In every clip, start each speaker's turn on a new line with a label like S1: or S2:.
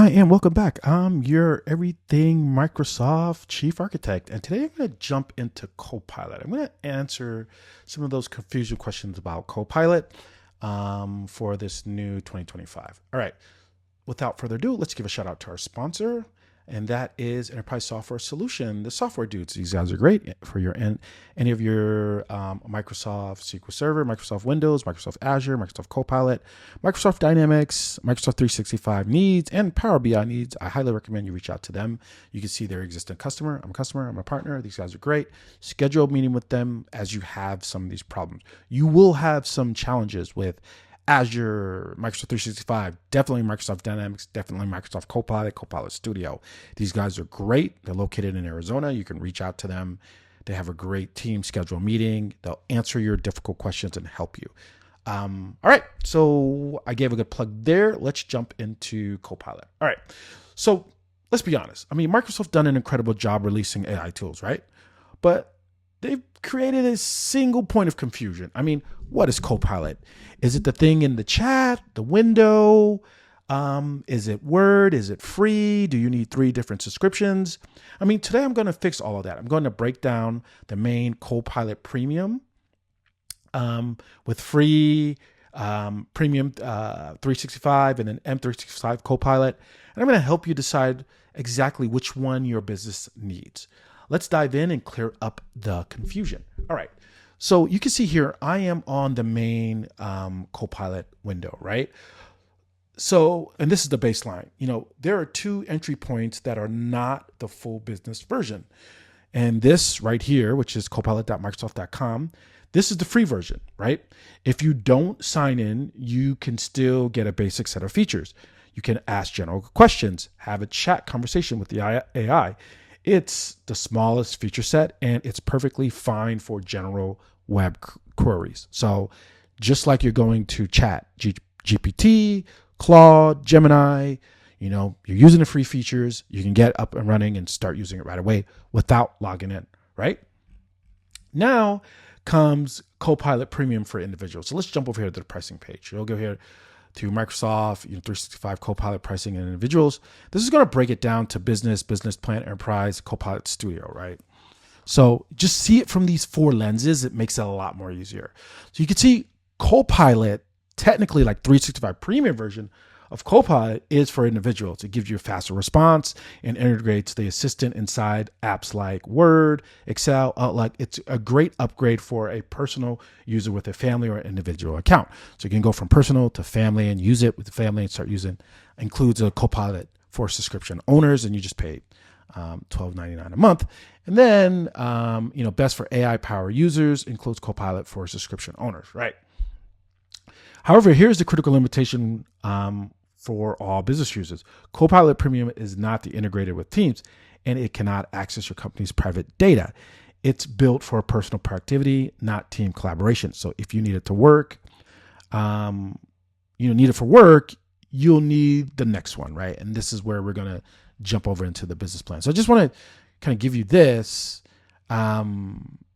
S1: Hi, and welcome back. I'm your everything Microsoft chief architect, and today I'm going to jump into Copilot. I'm going to answer some of those confusion questions about Copilot for this new 2025. All right, without further ado, let's give a shout out to our sponsor, and that is Enterprise Software Solution, the software dudes. These guys are great for any of your Microsoft SQL Server, Microsoft Windows, Microsoft Azure, Microsoft Copilot, Microsoft Dynamics, Microsoft 365 needs, and Power BI needs. I highly recommend you reach out to them. You can see their existing customer. I'm a customer. I'm a partner. These guys are great. Schedule a meeting with them as you have some of these problems. You will have some challenges with Azure, Microsoft 365, definitely Microsoft Dynamics, definitely Microsoft Copilot, Copilot Studio. These guys are great. They're located in Arizona. You can reach out to them. They have a great team, schedule a meeting. They'll answer your difficult questions and help you. All right, so I gave a good plug there. Let's jump into Copilot. All right, so let's be honest. I mean, Microsoft done an incredible job releasing AI tools, right? But they've created a single point of confusion. I mean, what is Copilot? Is it the thing in the chat, the window? Is it Word? Is it free? Do you need 3 different subscriptions? I mean, today I'm going to fix all of that. I'm going to break down the main Copilot Premium with free Premium 365 and an M365 Copilot. And I'm going to help you decide exactly which one your business needs. Let's dive in and clear up the confusion. All right. So you can see here, I am on the main Copilot window, right? So, and this is the baseline. You know, there are 2 entry points that are not the full business version. And this right here, which is copilot.microsoft.com, this is the free version, right? If you don't sign in, you can still get a basic set of features. You can ask general questions, have a chat conversation with the AI. It's the smallest feature set, and it's perfectly fine for general web queries. So just like you're going to chat, GPT, Claude, Gemini, you know, you're using the free features, you can get up and running and start using it right away without logging in, right? Now comes Copilot Premium for individuals. So let's jump over here to the pricing page. You'll go here to Microsoft 365 Copilot pricing and individuals. This is going to break it down to business, business plan, enterprise, Copilot Studio, right? So just see it from these 4 lenses. It makes it a lot more easier. So you can see Copilot, technically like 365 premium version of Copilot is for individuals. It gives you a faster response and integrates the assistant inside apps like Word, Excel, Outlook. It's a great upgrade for a personal user with a family or individual account. So you can go from personal to family and use it with the family and start using. Includes a Copilot for subscription owners, and you just pay $12.99 a month. And then, best for AI power users includes Copilot for subscription owners, right? However, here's the critical limitation for all business users. Copilot Premium is not integrated with Teams, and it cannot access your company's private data. It's built for personal productivity, not team collaboration. So if you need it to work, need it for work, you'll need the next one, right? And this is where we're going to jump over into the business plan. So I just want to kind of give you this, how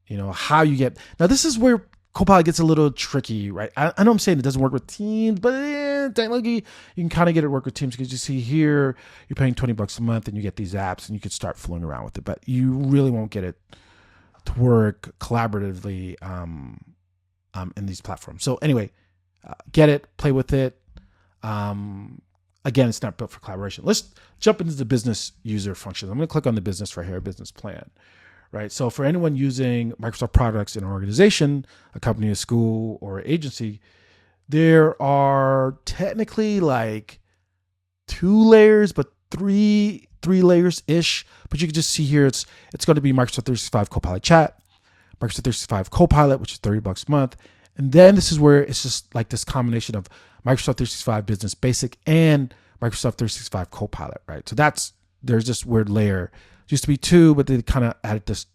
S1: you get. Now, this is where Copilot gets a little tricky, right? I know I'm saying it doesn't work with Teams, but technically you can kind of get it work with Teams because you see here, you're paying $20 a month and you get these apps and you could start fooling around with it, but you really won't get it to work collaboratively in these platforms. So anyway, get it, play with it. Again, it's not built for collaboration. Let's jump into the business user functions. I'm going to click on the business right here, business plan. Right. So for anyone using Microsoft products in an organization, a company, a school, or an agency, there are technically like 2 layers, but three layers ish. But you can just see here, it's going to be Microsoft 365 Copilot Chat, Microsoft 365 Copilot, which is $30 a month. And then this is where it's just like this combination of Microsoft 365 Business Basic and Microsoft 365 Copilot, right? So there's this weird layer. It used to be 2, but they kind of added this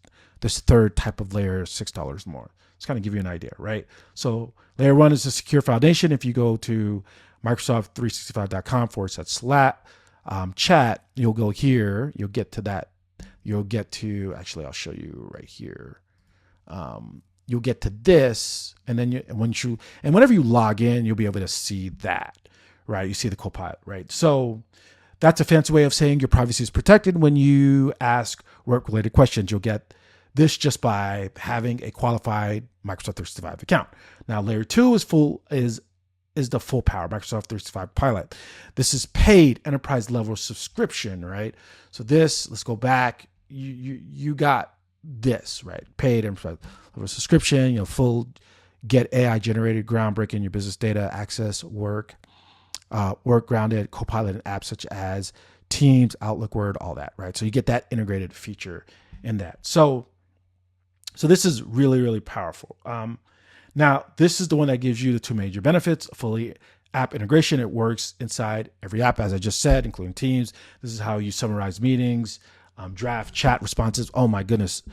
S1: 3rd type of layer, $6 more. It's kind of give you an idea, right? So layer 1 is a secure foundation. If you go to Microsoft365.com/chat, you'll go here. You'll get to that. Actually, I'll show you right here. You'll get to this, and then whenever you log in, you'll be able to see that, right? You see the Copilot, right? So That's a fancy way of saying your privacy is protected when you ask work-related questions. You'll get this just by having a qualified Microsoft 365 account. Now, layer 2 is the full power Microsoft 365 Pilot. This is paid enterprise level subscription, right? So this, let's go back. You got this, right? Paid enterprise level subscription, full get AI generated, groundbreaking your business data access work grounded Copilot and apps such as Teams, Outlook, Word, all that, right? So you get that integrated feature in that. So this is really, really powerful. Now, this is the one that gives you the two major benefits: fully app integration. It works inside every app, as I just said, including Teams. This is how you summarize meetings, draft chat responses. Oh my goodness.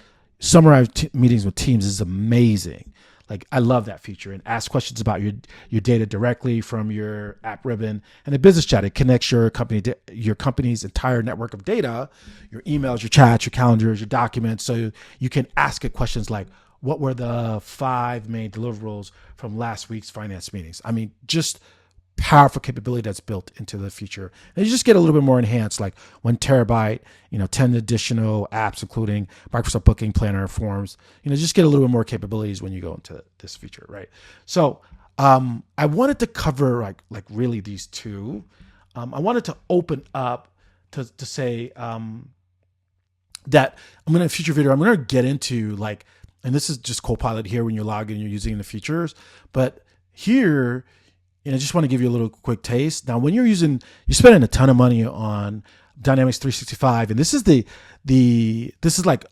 S1: Summarize meetings with Teams is amazing. Like, I love that feature. And ask questions about your data directly from your app ribbon. And the business chat, it connects your company's entire network of data, your emails, your chats, your calendars, your documents. So you can ask it questions like, what were the 5 main deliverables from last week's finance meetings? I mean, just powerful capability that's built into the feature. And you just get a little bit more enhanced, like 1 terabyte, 10 additional apps, including Microsoft Booking, Planner, Forms. Just get a little bit more capabilities when you go into this feature, right? So I wanted to cover like really these two. I wanted to open up to say that in a future video, I'm going to get into and this is just Copilot here when you log in, you're using the features. But here, I just want to give you a little quick taste. Now, when you're spending a ton of money on Dynamics 365, and this is like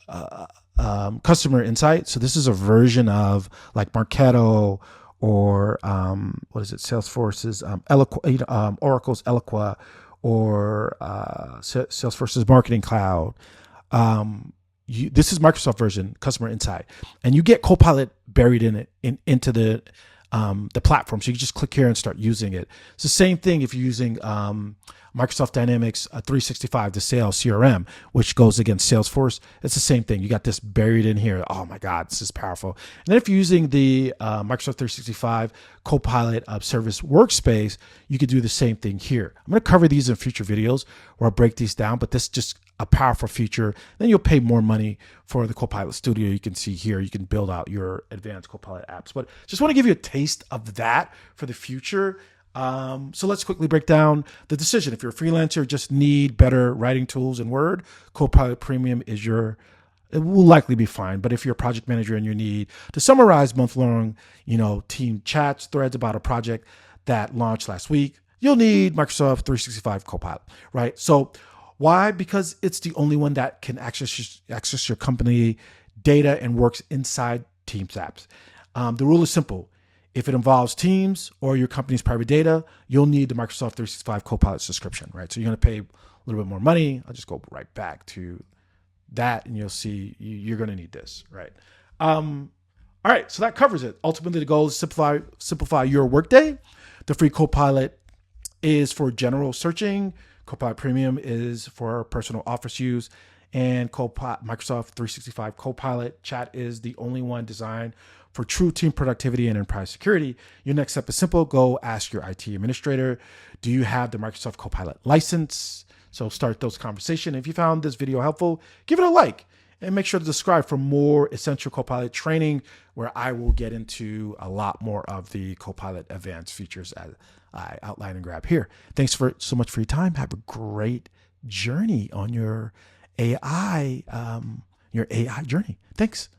S1: customer insight. So this is a version of like Marketo or Salesforce's Oracle's Eloqua or Salesforce's Marketing Cloud. This is Microsoft version, Customer Insight, and you get Copilot buried in it into the platform. So you can just click here and start using it. It's the same thing if you're using Microsoft Dynamics 365, the sales CRM, which goes against Salesforce. It's the same thing. You got this buried in here. Oh my God, this is powerful. And then if you're using the Microsoft 365 Copilot Service Workspace, you could do the same thing here. I'm going to cover these in future videos where I'll break these down, but this is just a powerful feature. Then you'll pay more money for the Copilot Studio. You can see here, you can build out your advanced Copilot apps, but just want to give you a taste of that for the future. So let's quickly break down the decision. If you're a freelancer, just need better writing tools in Word, Copilot Premium it will likely be fine. But if you're a project manager and you need to summarize month-long, team chats, threads about a project that launched last week, you'll need Microsoft 365 Copilot, right? So why? Because it's the only one that can access your company data and works inside Teams apps. The rule is simple. If it involves Teams or your company's private data, you'll need the Microsoft 365 Copilot subscription, right? So you're going to pay a little bit more money. I'll just go right back to that and you'll see you're going to need this, right? All right, so that covers it. Ultimately, the goal is simplify your workday. The free Copilot is for general searching. Copilot Premium is for personal office use. And Microsoft 365 Copilot Chat is the only one designed for true team productivity and enterprise security. Your next step is simple. Go ask your IT administrator, do you have the Microsoft Copilot license? So start those conversations. If you found this video helpful, give it a like and make sure to subscribe for more essential Copilot training where I will get into a lot more of the Copilot advanced features as I outline and grab here. Thanks so much for your time. Have a great journey on your AI journey. Thanks.